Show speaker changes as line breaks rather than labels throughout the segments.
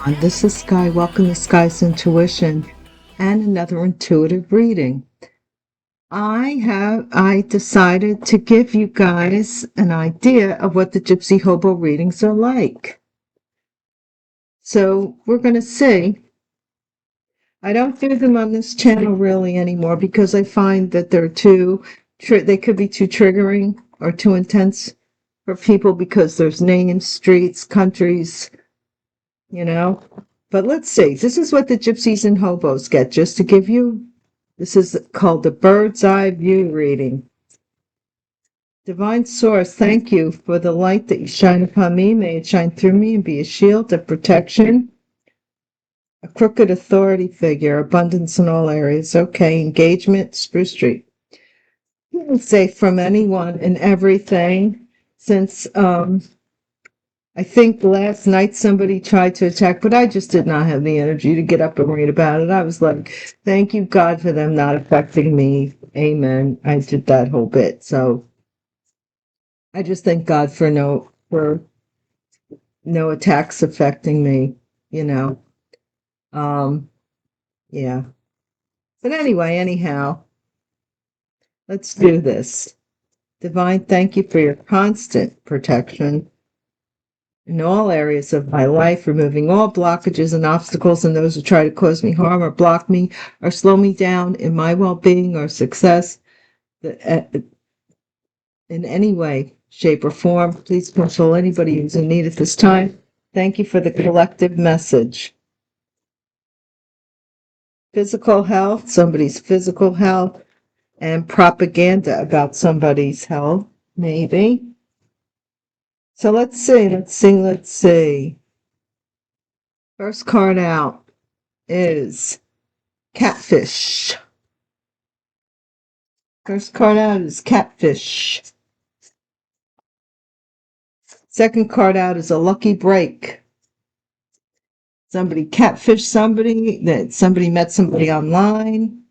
everyone. This is Sky. Welcome to Sky's Intuition and another intuitive reading. I decided to give you guys an idea of what the Gypsy Hobo readings are like. So we're going to see. I don't do them on this channel really anymore because I find that they could be too triggering or too intense for people because there's names, streets, countries, But let's see. This is what the gypsies and hobos get, just to give you. This is called the bird's eye view reading. Divine Source, thank you for the light that you shine upon me. May it shine through me and be a shield of protection. A crooked authority figure, abundance in all areas. Okay, engagement, Spruce Street. You can say from anyone and everything, since I think last night somebody tried to attack, but I just did not have the energy to get up and read about it. I was like, thank you, God, for them not affecting me. Amen. I did that whole bit. So I just thank God for no attacks affecting me, you know. Yeah. But anyway, anyhow, let's do this. Divine, thank you for your constant protection in all areas of my life, removing all blockages and obstacles and those who try to cause me harm or block me or slow me down in my well-being or success in any way, shape, or form. Please console anybody who's in need at this time. Thank you for the collective message. Physical health, somebody's physical health, and propaganda about somebody's health, maybe. So let's see. First card out is Catfish. First card out is Catfish. Second card out is a lucky break. Somebody catfished somebody, that somebody met somebody online,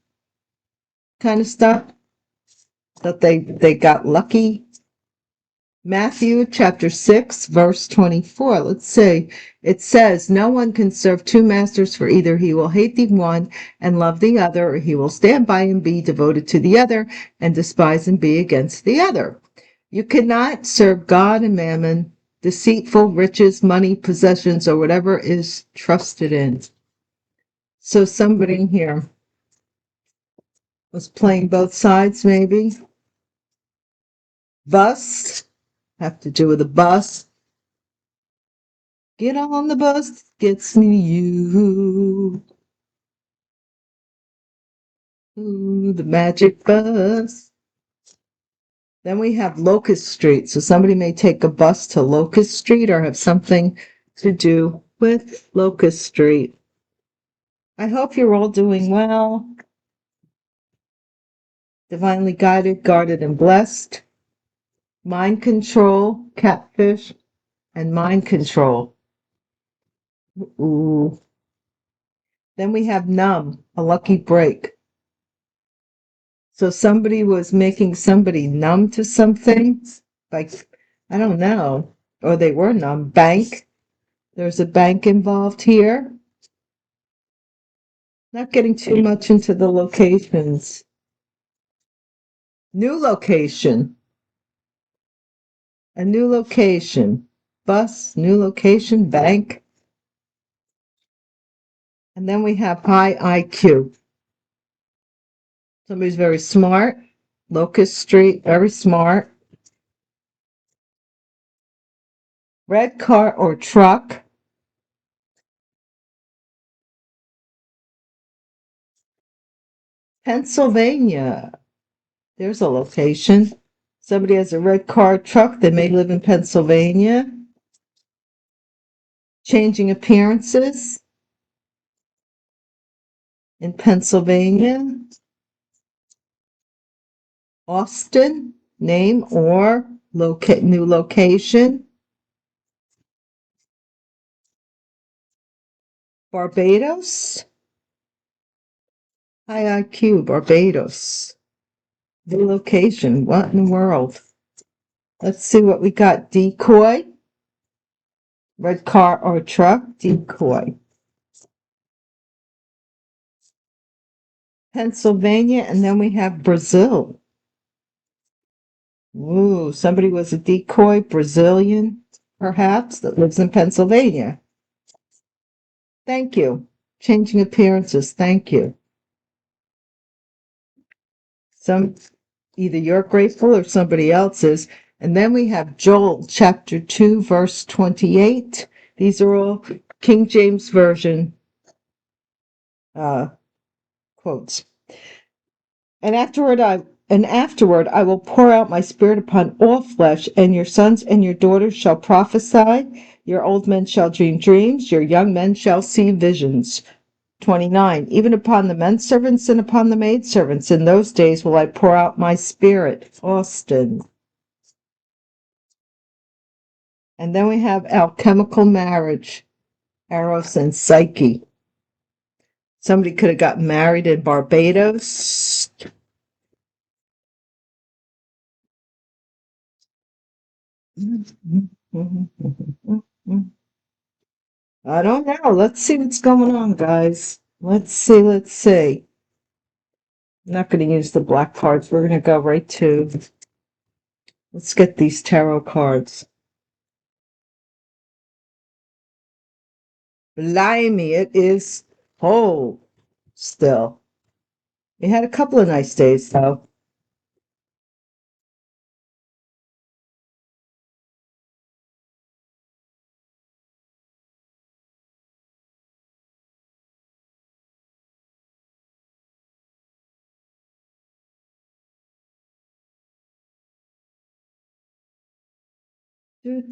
kind of stuff, that they got lucky. Matthew chapter 6, verse 24. Let's see. It says, no one can serve two masters, for either he will hate the one and love the other, or he will stand by and be devoted to the other and despise and be against the other. You cannot serve God and mammon, deceitful riches, money, possessions, or whatever is trusted in. So somebody here was playing both sides, maybe. Bus, have to do with a bus. Get on the bus, gets me you. Ooh, the magic bus. Then we have Locust Street. So somebody may take a bus to Locust Street or have something to do with Locust Street. I hope you're all doing well. Divinely guided, guarded, and blessed. Mind control, catfish, and mind control. Ooh. Then we have numb, a lucky break. So somebody was making somebody numb to something, like, I don't know, or they were numb. Bank. There's a bank involved here. Not getting too much into the locations. New location. A new location. Bus, new location, bank. And then we have high IQ. Somebody's very smart. Locust Street, very smart. Red car or truck. Pennsylvania. There's a location. Somebody has a red car or truck. They may live in Pennsylvania. Changing appearances in Pennsylvania. Austin, name or new location. Barbados. High IQ, Barbados. New location. What in the world? Let's see what we got. Decoy. Red car or truck. Decoy. Pennsylvania, and then we have Brazil. Ooh, somebody was a decoy Brazilian, perhaps, that lives in Pennsylvania. Thank you. Changing appearances. Thank you. Either you're grateful or somebody else is. And then we have Joel chapter 2, verse 28. These are all King James Version quotes. And afterward I will pour out my spirit upon all flesh, and your sons and your daughters shall prophesy, your old men shall dream dreams, your young men shall see visions. 29. Even upon the men servants and upon the maid servants in those days will I pour out my spirit. Austin. And then we have alchemical marriage, Eros and Psyche. Somebody could have gotten married in Barbados. I don't know. Let's see what's going on, guys. Let's see. I'm not going to use the black cards. We're going to go right to, let's get these tarot cards. Blimey, it is cold still. We had a couple of nice days, though.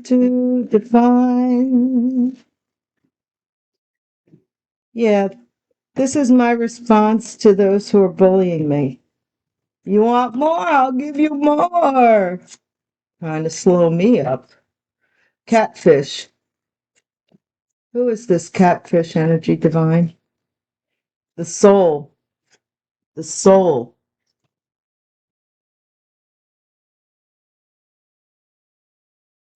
To define. Yeah, this is my response to those who are bullying me. You want more? I'll give you more. Trying to slow me up. Catfish. Who is this catfish energy divine? The soul. The soul.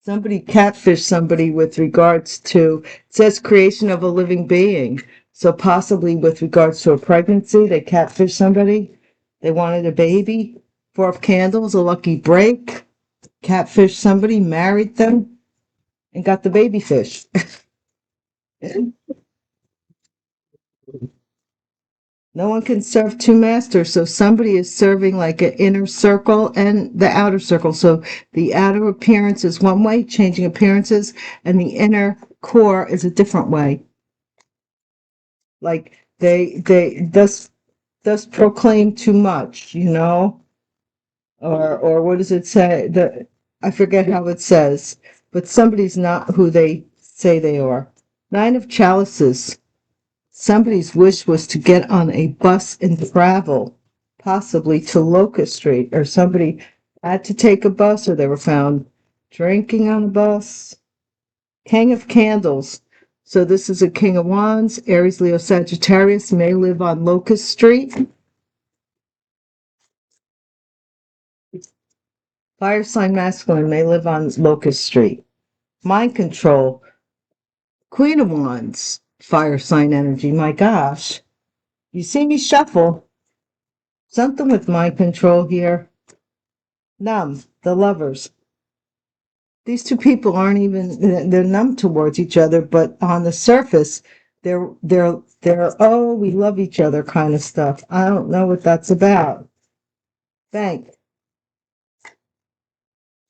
Somebody catfished somebody with regards to, it says creation of a living being. So possibly with regards to a pregnancy, they catfished somebody. They wanted a baby. 4 of Candles, a lucky break. Catfished somebody, married them, and got the baby fish. No one can serve 2 masters, so somebody is serving like an inner circle and the outer circle. So the outer appearance is one way, changing appearances, and the inner core is a different way. Like they thus proclaim too much, or what does it say? I forget how it says, but somebody's not who they say they are. 9 of Chalices. Somebody's wish was to get on a bus and travel, possibly to Locust Street, or somebody had to take a bus, or they were found drinking on a bus. King of Candles. So this is a King of Wands. Aries, Leo, Sagittarius may live on Locust Street. Fire sign masculine may live on Locust Street. Mind control. Queen of Wands. Fire sign energy. My gosh. You see me shuffle. Something with mind control here. Numb, the lovers. These two people aren't even, they're numb towards each other, but on the surface, they're, oh, we love each other kind of stuff. I don't know what that's about. Bank.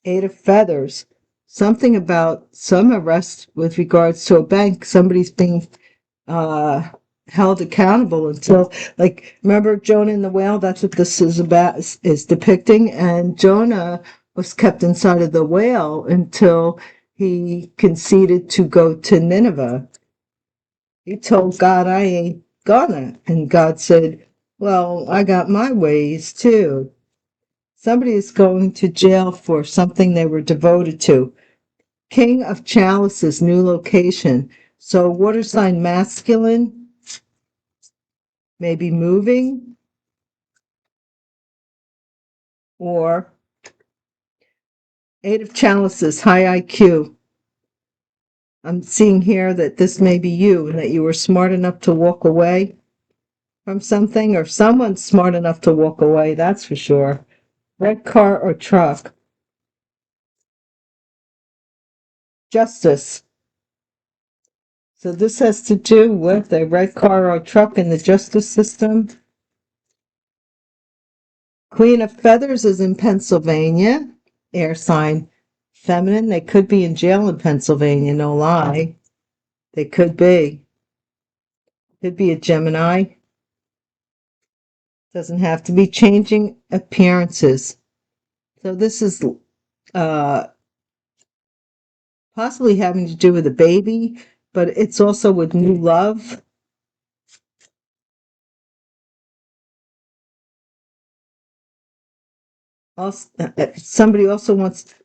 8 of Feathers. Something about some arrest with regards to a bank. Somebody's being held accountable until, like, remember Jonah and the whale? That's what this is about, is depicting. And Jonah was kept inside of the whale until he conceded to go to Nineveh. He told God, I ain't gonna. And God said, well, I got my ways too. Somebody is going to jail for something they were devoted to. King of Chalices, new location. So water sign masculine, maybe moving, or 8 of Chalices, high IQ. I'm seeing here that this may be you and that you were smart enough to walk away. from something, or someone's smart enough to walk away, that's for sure. Red car or truck. Justice. So this has to do with a red car or truck in the justice system. Queen of Feathers is in Pennsylvania. Air sign feminine. They could be in jail in Pennsylvania, no lie. They could be. Could be a Gemini. Doesn't have to be changing appearances. So this is possibly having to do with a baby, but it's also with new love. Also, somebody also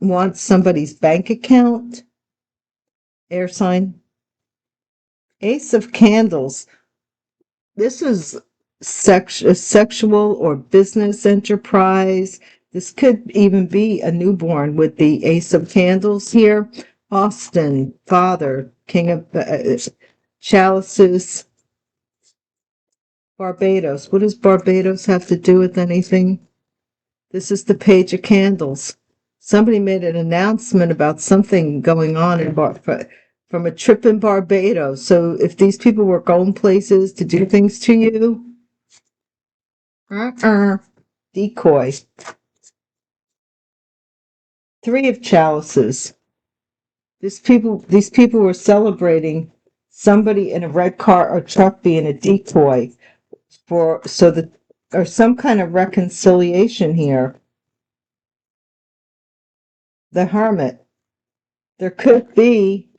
wants somebody's bank account. Air sign. Ace of Candles. This is a sexual or business enterprise. This could even be a newborn with the Ace of Candles here. Austin, father, king of chalices. Barbados. What does Barbados have to do with anything? This is the Page of Candles. Somebody made an announcement about something going on in from a trip in Barbados. So if these people were going places to do things to you, decoy. Three of Chalices. These people were celebrating somebody in a red car or truck being a decoy or some kind of reconciliation here. The Hermit. There could be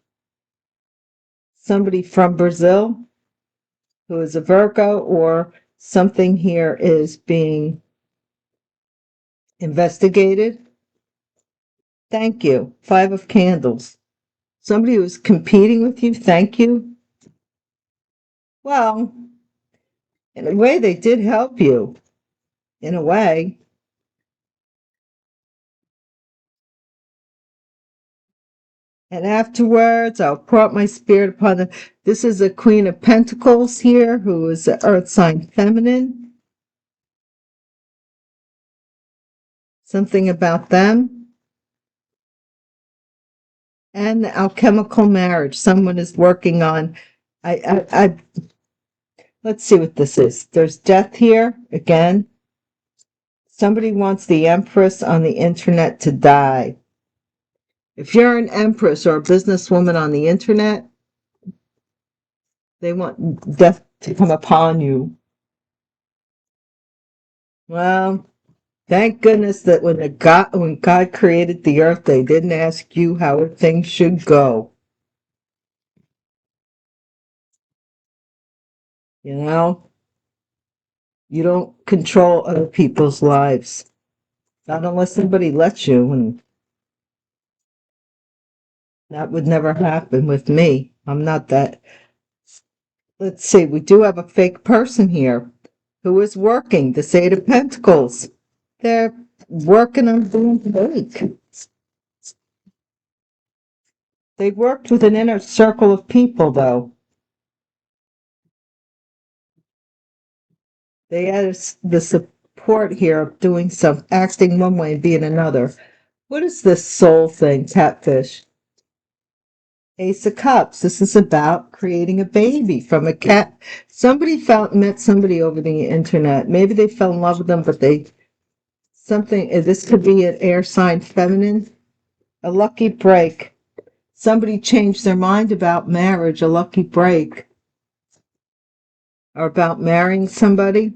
somebody from Brazil who is a Virgo, or something here is being investigated. Thank you. Five of Candles. Somebody who's competing with you. Thank you. Well, in a way, they did help you. In a way. And afterwards, I'll pour out my spirit upon them. This is a Queen of Pentacles here, who is the Earth sign feminine. Something about them. And the alchemical marriage. Someone is working on. Let's see what this is. There's death here again. Somebody wants the Empress on the internet to die. If you're an Empress or a businesswoman on the internet, they want death to come upon you. Well, thank goodness that when God created the earth, they didn't ask you how things should go. You know, you don't control other people's lives, not unless somebody lets you, and that would never happen with me. I'm not that. Let's see, we do have a fake person here who is working, the Eight of Pentacles. They're working on being fake. They worked with an inner circle of people, though. They had the support here of doing some, acting one way and being another. What is this soul thing, Catfish? Ace of Cups. This is about creating a baby from a cat. Somebody met somebody over the internet. Maybe they fell in love with them, but this could be an air sign feminine. A lucky break. Somebody changed their mind about marriage, a lucky break. Or about marrying somebody.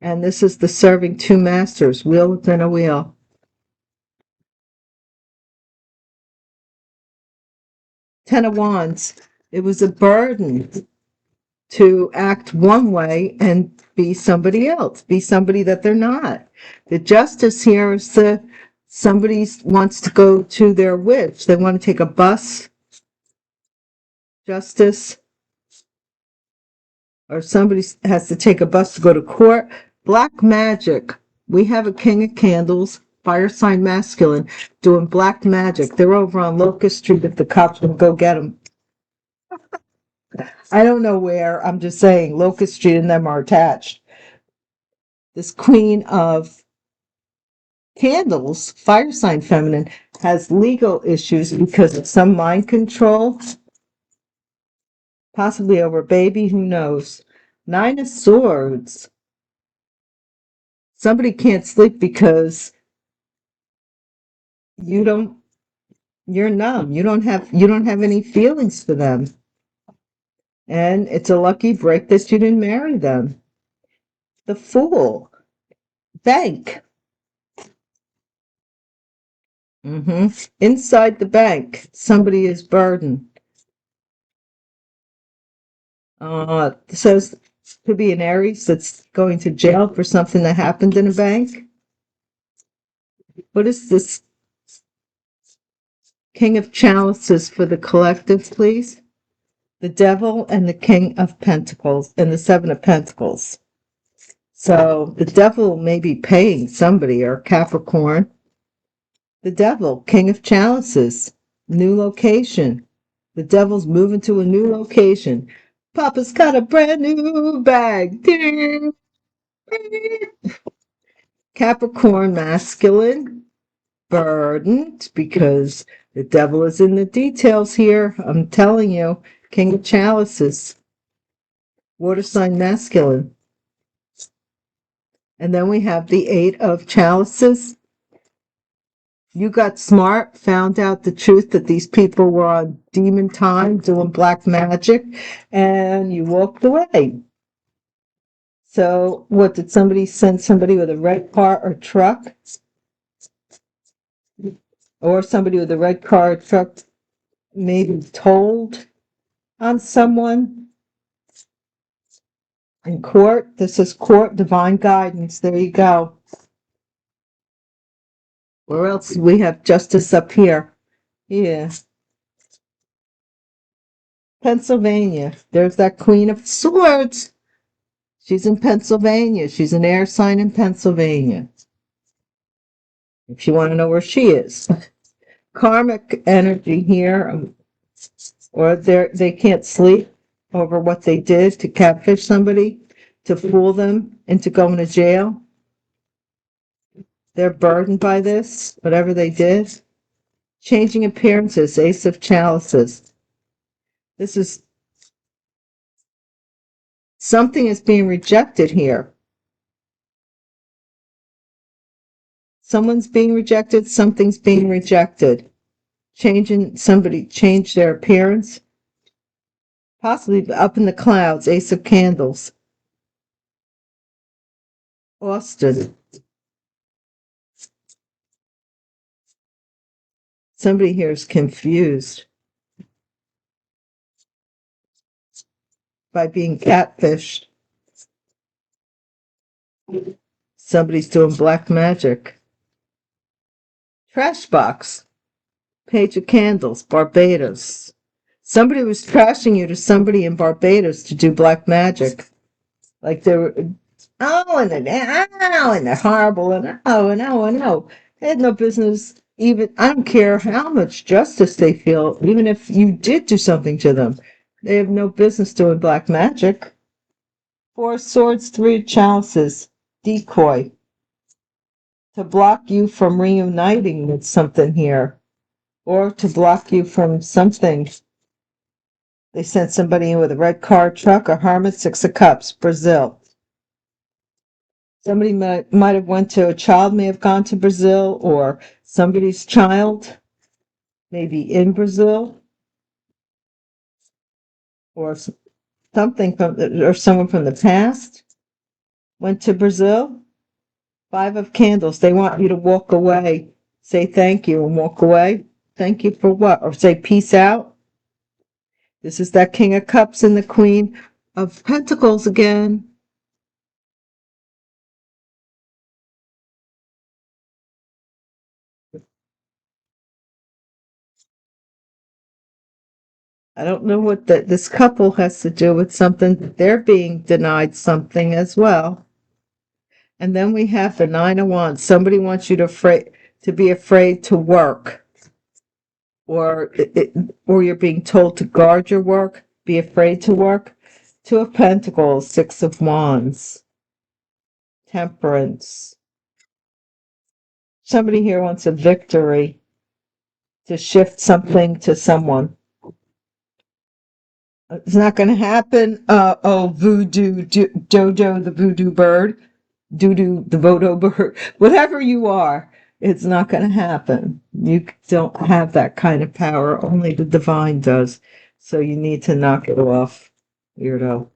And this is the serving two masters, wheel within a wheel. Ten of Wands. It was a burden to act one way and be somebody else, be somebody that they're not. The Justice here is somebody wants to go to their witch. They want to take a bus. Justice. Or somebody has to take a bus to go to court. Black magic. We have a King of Candles, fire sign masculine, doing black magic. They're over on Locust Street if the cops will go get them. I don't know where. I'm just saying Locust Street and them are attached. This Queen of Candles, fire sign feminine, has legal issues because of some mind control, possibly over baby, who knows. Nine of Swords. Somebody can't sleep because you're numb. You don't have any feelings for them. And it's a lucky break that you didn't marry them. The Fool. Bank. Inside the bank, somebody is burdened. Says could be an Aries that's going to jail for something that happened in a bank. What is this? King of Chalices for the collective, please. The Devil and the King of Pentacles and the Seven of Pentacles. So the Devil may be paying somebody, or Capricorn. The Devil, King of Chalices, new location. The Devil's moving to a new location. Papa's got a brand new bag. Capricorn masculine, burdened because the devil is in the details here. I'm telling you, King of Chalices, water sign masculine. And then we have the Eight of Chalices. You got smart, found out the truth that these people were on demon time doing black magic, and you walked away. So what, did somebody send somebody with a red car or truck? Or somebody with a red car or truck maybe told on someone? In court, this is court, divine guidance. There you go. Where else we have justice up here? Yeah. Pennsylvania. There's that Queen of Swords. She's in Pennsylvania. She's an air sign in Pennsylvania. If you want to know where she is. Karmic energy here. Or they can't sleep over what they did to catfish somebody, to fool them into going to jail. They're burdened by this, whatever they did. Changing appearances, Ace of Chalices. This is something is being rejected here. Someone's being rejected, something's being rejected. Somebody changed their appearance. Possibly up in the clouds, Ace of Candles. Austin. Somebody here is confused by being catfished. Somebody's doing black magic. Trash box. Page of Candles, Barbados. Somebody was trashing you to somebody in Barbados to do black magic. Like they were, and they're horrible, and oh. They had no business even, I don't care how much justice they feel, even if you did do something to them. They have no business doing black magic. Four Swords, Three of Chalices, decoy. To block you from reuniting with something here. Or to block you from something. They sent somebody in with a red car, truck, a hermit, Six of Cups, Brazil. Somebody might have went to, a child may have gone to Brazil, or somebody's child, maybe in Brazil, or something or someone from the past went to Brazil. Five of Candles. They want you to walk away. Say thank you and walk away. Thank you for what? Or say peace out. This is that King of Cups and the Queen of Pentacles again. I don't know what this couple has to do with something. They're being denied something as well. And then we have the Nine of Wands. Somebody wants you to be afraid to work. Or you're being told to guard your work. Be afraid to work. Two of Pentacles, Six of Wands, Temperance. Somebody here wants a victory to shift something to someone. It's not going to happen. Voodoo, Dodo, the voodoo bird, Doodoo, the voodoo bird, whatever you are, it's not going to happen. You don't have that kind of power. Only the divine does. So you need to knock it off, weirdo.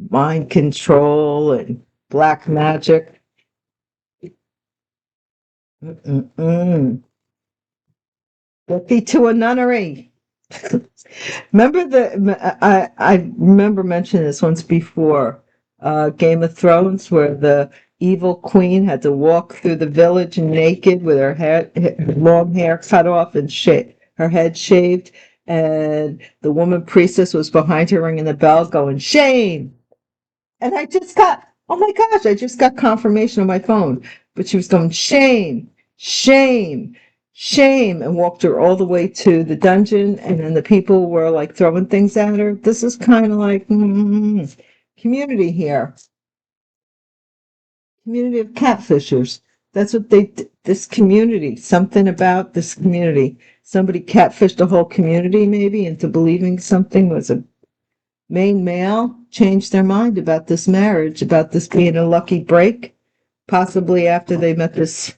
Mind control and black magic. Get thee to a nunnery. I remember mentioning this once before, Game of Thrones, where the evil queen had to walk through the village naked with her hair, long hair cut off and her head shaved, and the woman priestess was behind her ringing the bell going, "Shame!" And oh my gosh, I just got confirmation on my phone. But she was going, "Shame, shame, shame," and walked her all the way to the dungeon. And then the people were like throwing things at her. This is kind of like community here. Community of catfishers. That's what this community, something about this community. Somebody catfished a whole community maybe into believing something was a main male, changed their mind about this marriage, about this being a lucky break, possibly after they met this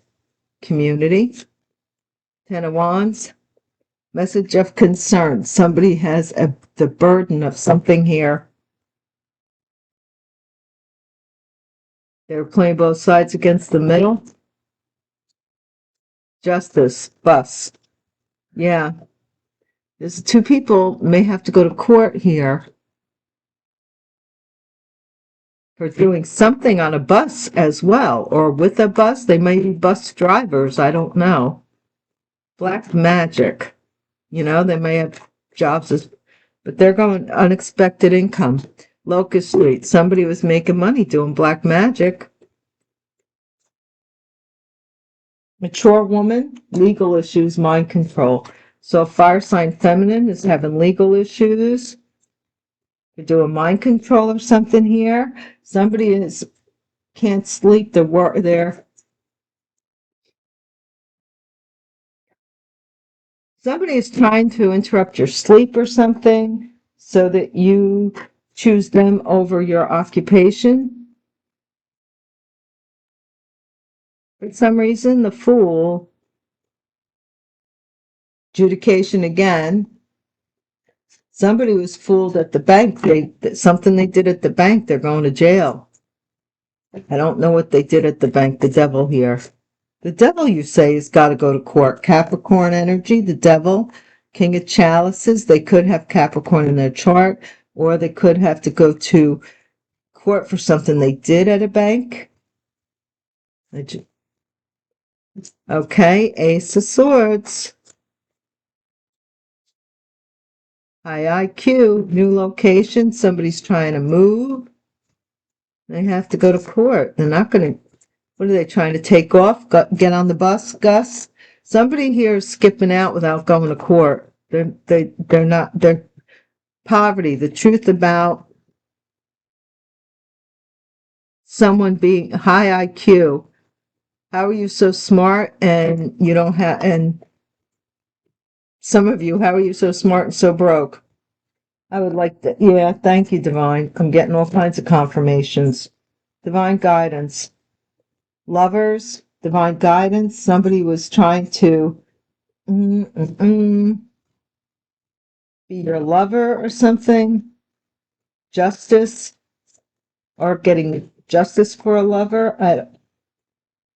community. Ten of Wands, message of concern. Somebody has the burden of something here. They're playing both sides against the middle. Justice, bus. Yeah. There's two people may have to go to court here for doing something on a bus as well, or with a bus. They may be bus drivers. I don't know. Black magic. You know, they may have jobs, but they're going unexpected income. Locust Street. Somebody was making money doing black magic. Mature woman, legal issues, mind control. So fire sign feminine is having legal issues. They're doing mind control or something here. Somebody can't sleep. Somebody is trying to interrupt your sleep or something so that you choose them over your occupation. For some reason, the Fool, adjudication again. Somebody was fooled at the bank. Something they did at the bank, they're going to jail. I don't know what they did at the bank. The devil here. The devil, you say, has got to go to court. Capricorn energy, the devil, King of Chalices. They could have Capricorn in their chart, or they could have to go to court for something they did at a bank. Okay, Ace of Swords. High IQ, new location. Somebody's trying to move. They have to go to court. They're not going to. What are they trying to take off? Get on the bus, Gus? Somebody here is skipping out without going to court. They're not. They're poverty. The truth about someone being high IQ. How are you so smart and you don't have? And some of you, how are you so smart and so broke? I would like that. Yeah, thank you, Divine. I'm getting all kinds of confirmations. Divine guidance. Lovers, divine guidance. Somebody was trying to be your lover or something. Justice, or getting justice for a lover.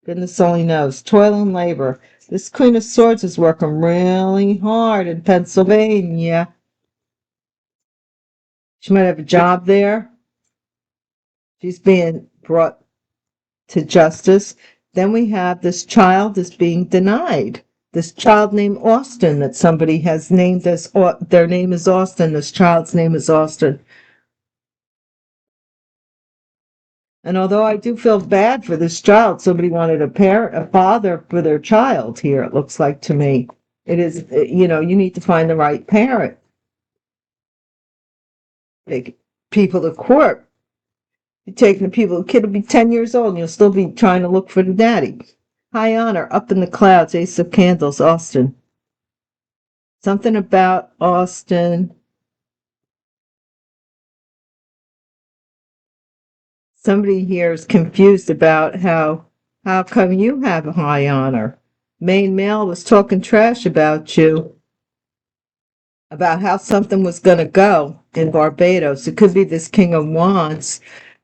Goodness only knows. Toil and labor. This Queen of Swords is working really hard in Pennsylvania. She might have a job there. She's being brought to justice. Then we have this child is being denied. This child named Austin that somebody has named as, their name is Austin. This child's name is Austin. And although I do feel bad for this child, somebody wanted a father for their child here, it looks like to me. It is, you know, you need to find the right parent. Take people to court. You're taking the people, the kid will be 10 years old and you'll still be trying to look for the daddy. High honor, up in the clouds, Ace of Candles, Austin. Something about Austin. Somebody here is confused about how come you have a high honor? Main male was talking trash about you, about how something was going to go in Barbados. It could be this King of Wands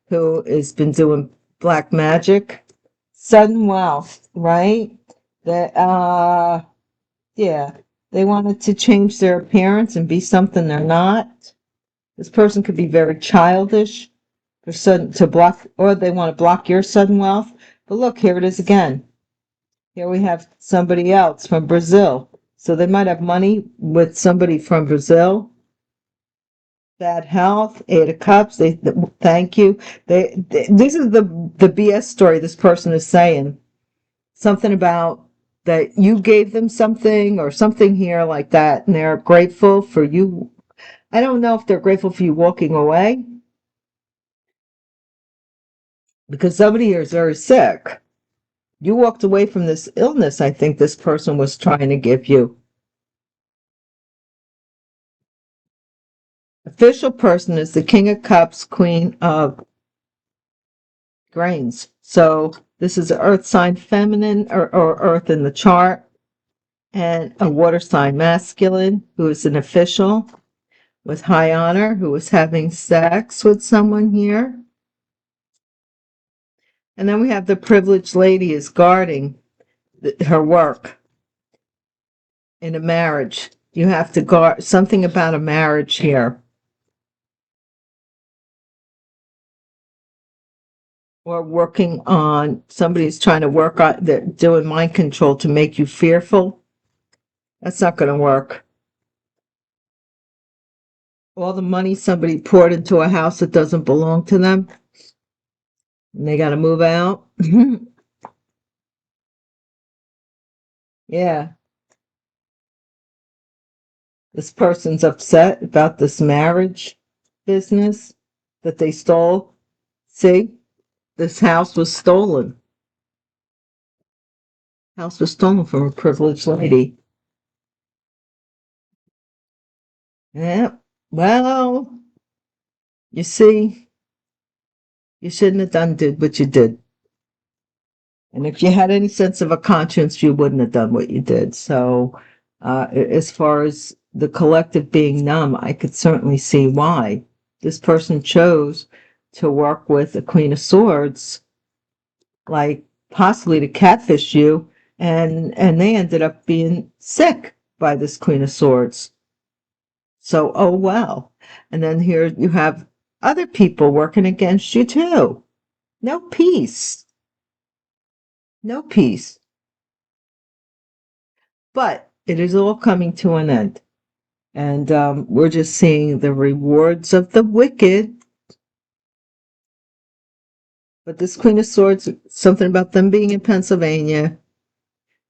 who has been doing black magic. Sudden wealth, right? That, yeah, they wanted to change their appearance and be something they're not. This person could be very childish for sudden to block, or they want to block your sudden wealth. But look, here it is again. Here we have somebody else from Brazil. So they might have money with somebody from Brazil. Bad health, 8 of Cups. Thank you. This is the BS story this person is saying. Something about that you gave them something or something here like that, and they're grateful for you. I don't know if they're grateful for you walking away, because somebody here is very sick. You walked away from this illness, I think this person was trying to give you. Official person is the King of Cups, Queen of Grains. So this is an earth sign feminine or earth in the chart, and a water sign masculine who is an official with high honor, who is having sex with someone here. And then we have the privileged lady is guarding her work in a marriage. You have to guard something about a marriage here. Or working on, somebody's trying to work on, they're doing mind control to make you fearful. That's not going to work. All the money somebody poured into a house that doesn't belong to them, and they got to move out. Yeah. This person's upset about this marriage business that they stole. See? This house was stolen. House was stolen from a privileged lady. Yeah. Well, you see, you shouldn't have did what you did. And if you had any sense of a conscience, you wouldn't have done what you did. So, as far as the collective being numb, I could certainly see why this person chose to work with the Queen of Swords, like possibly to catfish you, and they ended up being sick by this Queen of Swords. So, oh well. And then here you have other people working against you too. No peace. No peace. But it is all coming to an end. And we're just seeing the rewards of the wicked. But this Queen of Swords, something about them being in Pennsylvania.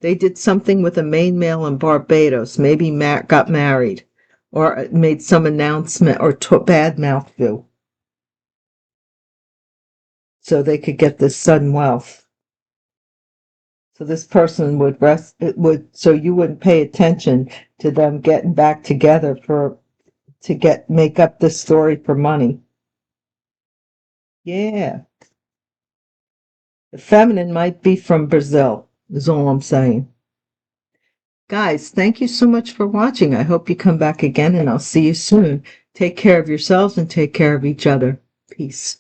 They did something with a main male in Barbados. Maybe got married. Or made some announcement or bad mouth you. So they could get this sudden wealth. So this person would so you wouldn't pay attention to them getting back together to make up this story for money. Yeah. The feminine might be from Brazil, is all I'm saying. Guys, thank you so much for watching. I hope you come back again, and I'll see you soon. Take care of yourselves and take care of each other. Peace.